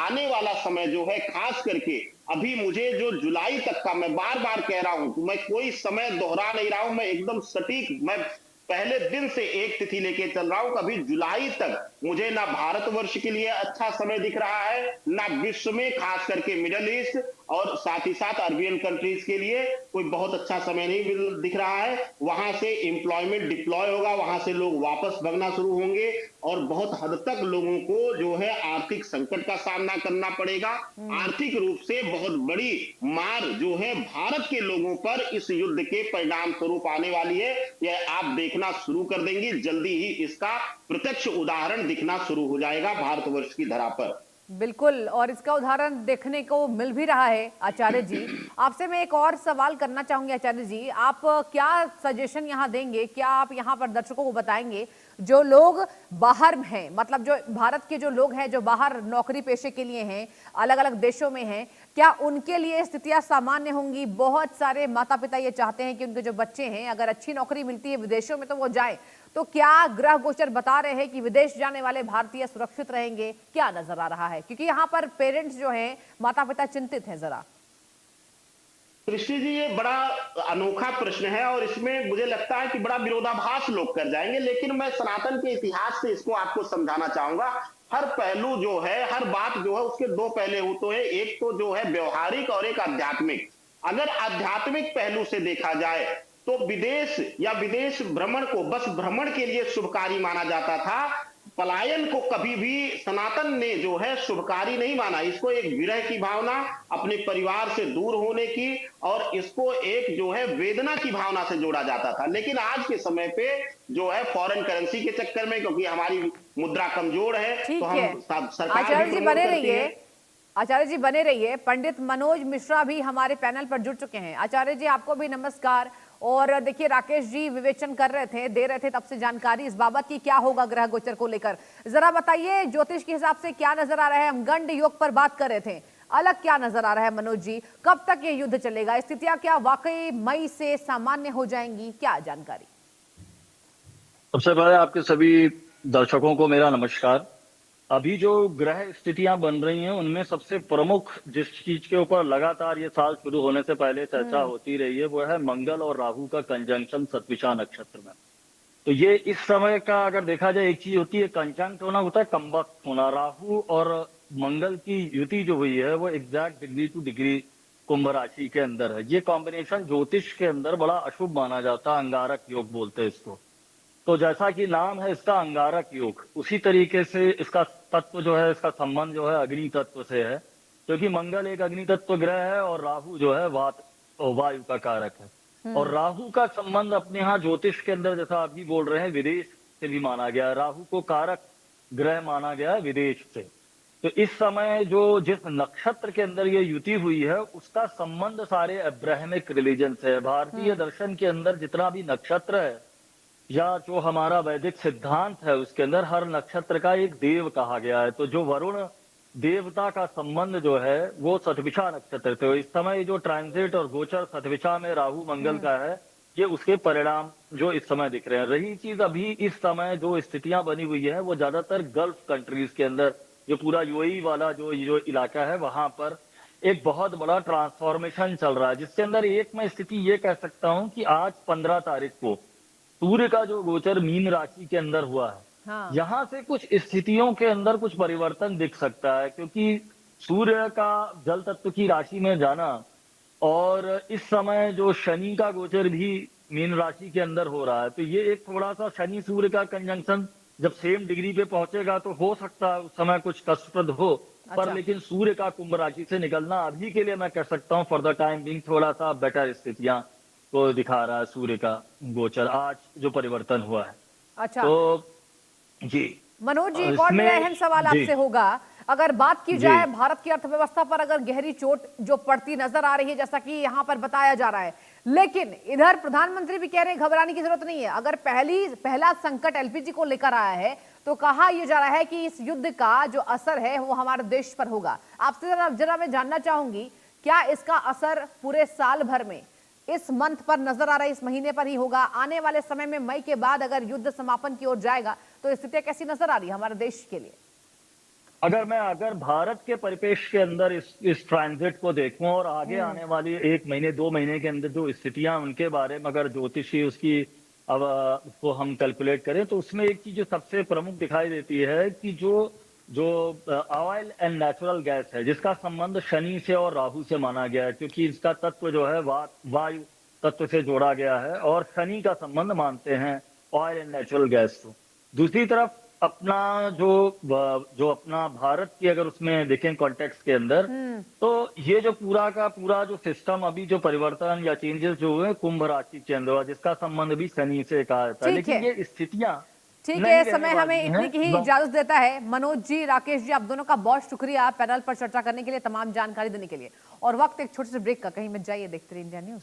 आने वाला समय जो है खास करके अभी मुझे जो जुलाई तक का, मैं बार बार कह रहा हूं, मैं कोई समय दोहरा नहीं रहा हूं, मैं एकदम सटीक, मैं पहले दिन से एक तिथि लेके चल रहा हूं, कभी जुलाई तक मुझे ना भारतवर्ष के लिए अच्छा समय दिख रहा है, ना विश्व में खास करके मिडल ईस्ट और साथ ही साथ अरबियन कंट्रीज के लिए कोई बहुत अच्छा समय नहीं दिख रहा है। वहां से एम्प्लॉयमेंट डिप्लॉय होगा, वहां से लोग वापस भगना शुरू होंगे और बहुत हद तक लोगों को जो है आर्थिक संकट का सामना करना पड़ेगा। आर्थिक रूप से बहुत बड़ी मार जो है भारत के लोगों पर इस युद्ध के परिणाम स्वरूप आने वाली है। यह आप देखना शुरू कर देंगे, जल्दी ही इसका प्रत्यक्ष उदाहरण दिखना शुरू हो जाएगा भारतवर्ष की धरा पर। बिल्कुल, और इसका उदाहरण देखने को मिल भी रहा है। आचार्य जी, आपसे मैं एक और सवाल करना चाहूंगी। आचार्य जी, आप क्या सजेशन यहाँ देंगे, क्या आप यहाँ पर दर्शकों को बताएंगे जो लोग बाहर हैं, मतलब जो भारत के जो लोग हैं जो बाहर नौकरी पेशे के लिए हैं, अलग अलग देशों में हैं, क्या उनके लिए स्थितियां सामान्य होंगी? बहुत सारे माता पिता ये चाहते हैं कि उनके जो बच्चे हैं, अगर अच्छी नौकरी मिलती है विदेशों में तो वो जाए, तो क्या ग्रह गोचर बता रहे हैं कि विदेश जाने वाले भारतीय सुरक्षित रहेंगे? क्या नजर आ रहा है? क्योंकि यहाँ पर पेरेंट्स जो हैं, माता पिता चिंतित हैं जरा। सृष्टि जी, ये बड़ा अनोखा प्रश्न है और इसमें मुझे लगता है कि बड़ा विरोधाभास लोग कर जाएंगे, लेकिन मैं सनातन के इतिहास से इसको आपको समझाना चाहूंगा। हर पहलू जो है, हर बात जो है, उसके दो पहले होते हैं, एक तो जो है व्यवहारिक और एक आध्यात्मिक। अगर आध्यात्मिक पहलू से देखा जाए तो विदेश या विदेश भ्रमण को बस भ्रमण के लिए शुभकारी माना जाता था। पलायन को कभी भी सनातन ने जो है शुभकारी नहीं माना, इसको एक विरह की भावना, अपने परिवार से दूर होने की और इसको एक जो है वेदना की भावना से जोड़ा जाता था। लेकिन आज के समय पे जो है फॉरेन करेंसी के चक्कर में, क्योंकि हमारी मुद्रा कमजोर है, तो ठीक है, हम सरकार भी आचार्य जी प्रमोट बने करती रहिए। है। आचार्य जी बने रहिए। पंडित मनोज मिश्रा भी हमारे पैनल पर जुड़ चुके हैं। आचार्य जी, आपको भी नमस्कार। और देखिए, राकेश जी विवेचन कर रहे थे, दे रहे थे तब से जानकारी इस बाबत की क्या होगा ग्रह गोचर को लेकर। जरा बताइए, ज्योतिष के हिसाब से क्या नजर आ रहा है? हम गंड योग पर बात कर रहे थे, अलग क्या नजर आ रहा है मनोज जी? कब तक ये युद्ध चलेगा? स्थितियां क्या वाकई मई से सामान्य हो जाएंगी? क्या जानकारी? सबसे पहले आपके सभी दर्शकों को मेरा नमस्कार। अभी जो ग्रह स्थितियां बन रही हैं उनमें सबसे प्रमुख जिस चीज के ऊपर लगातार ये साल शुरू होने से पहले चर्चा होती रही है वो है मंगल और राहु का कंजंक्शन सतविषा नक्षत्र में। तो ये इस समय का अगर देखा जाए, एक चीज होती है कंजंक्ट होना, होता है कम्बख्त होना। राहु और मंगल की युति जो हुई है वो एग्जैक्ट डिग्री टू डिग्री कुंभ राशि के अंदर है। ये कॉम्बिनेशन ज्योतिष के अंदर बड़ा अशुभ माना जाता है, अंगारक योग बोलते हैं इसको। तो जैसा कि नाम है इसका अंगारक योग, उसी तरीके से इसका तत्व जो है, इसका संबंध जो है अग्नि तत्व से है, क्योंकि मंगल एक अग्नि तत्व ग्रह है और राहु जो है वायु का कारक है। और राहु का संबंध अपने यहाँ ज्योतिष के अंदर, जैसा आप भी बोल रहे हैं, विदेश से भी माना गया है। राहु को कारक ग्रह माना गया है विदेश से। तो इस समय जो जिस नक्षत्र के अंदर ये युति हुई है उसका संबंध सारे अब्राहमिक रिलीजन से है। भारतीय दर्शन के अंदर जितना भी नक्षत्र है या जो हमारा वैदिक सिद्धांत है उसके अंदर हर नक्षत्र का एक देव कहा गया है। तो जो वरुण देवता का संबंध जो है वो सतविषा नक्षत्र से। इस समय जो ट्रांजिट और गोचर सतविषा में राहु मंगल का है, ये उसके परिणाम जो इस समय दिख रहे हैं। रही चीज अभी इस समय जो स्थितियां बनी हुई है वो ज्यादातर गल्फ कंट्रीज के अंदर, जो पूरा यूएई वाला जो इलाका है वहां पर एक बहुत बड़ा ट्रांसफॉर्मेशन चल रहा है, जिसके अंदर एक मैं स्थिति ये कह सकता हूं कि आज 15 तारीख को सूर्य का जो गोचर मीन राशि के अंदर हुआ है, हाँ। यहाँ से कुछ स्थितियों के अंदर कुछ परिवर्तन दिख सकता है। क्योंकि सूर्य का जल तत्व की राशि में जाना और इस समय जो शनि का गोचर भी मीन राशि के अंदर हो रहा है, तो ये एक थोड़ा सा शनि सूर्य का कंजंक्शन जब सेम डिग्री पे पहुंचेगा तो हो सकता है उस समय कुछ कष्टप्रद हो। पर लेकिन सूर्य का कुंभ राशि से निकलना अभी के लिए मैं कह सकता हूँ फॉर द टाइम बिंग थोड़ा सा बेटर स्थितियां को दिखा रहा है सूर्य का गोचर, आज जो परिवर्तन हुआ है। अच्छा तो जी मनोज जी, एक और मेरा इसमें अहम सवाल जी आपसे होगा। अगर बात की जी जाए भारत की अर्थव्यवस्था पर, अगर गहरी चोट जो पड़ती नजर आ रही है जैसा कि यहाँ पर बताया जा रहा है, लेकिन इधर प्रधानमंत्री भी कह रहे हैं घबराने की जरूरत नहीं है। अगर पहला संकट एलपीजी को लेकर आया है तो कहा यह जा रहा है कि इस युद्ध का जो असर है वो हमारे देश पर होगा। आपसे जरा मैं जानना चाहूंगी, क्या इसका असर पूरे साल भर में इस मंथ पर नजर आ रहा है, इस महीने पर ही होगा? आने वाले समय में मई के बाद अगर युद्ध समापन की ओर जाएगा तो स्थितियां कैसी नजर आ रही है हमारे देश के लिए? अगर भारत के परिपेक्ष के अंदर इस ट्रांजिट को देखूं और आगे आने वाली 1 महीने 2 महीने के अंदर जो स्थितियां उनके बारे में अगर ज्योतिषी उसकी अब उसको हम कैलकुलेट करें तो उसमें एक चीज जो सबसे प्रमुख दिखाई देती है कि जो जो ऑयल एंड नेचुरल गैस है जिसका संबंध शनि से और राहु से माना गया है, क्योंकि इसका तत्व जो है वायु तत्व से जोड़ा गया है और शनि का संबंध मानते हैं ऑयल एंड नेचुरल गैस को। दूसरी तरफ अपना जो अपना भारत की अगर उसमें देखें कॉन्टेक्स्ट के अंदर, तो ये जो पूरा का पूरा जो सिस्टम अभी जो परिवर्तन या चेंजेस जो हुए कुंभ राशि के अंदर हुआ, जिसका संबंध भी शनि से कहा जाता है, ठीक लेकिन है। ये स्थितियां ठीक नहीं है, रहने समय हमें वाली इतनी हैं। की ही इजाजत देता है। मनोज जी, राकेश जी, आप दोनों का बहुत शुक्रिया पैनल पर चर्चा करने के लिए, तमाम जानकारी देने के लिए। और वक्त एक छोटे से ब्रेक का, कहीं मत जाइए, देखते रहिए इंडिया न्यूज।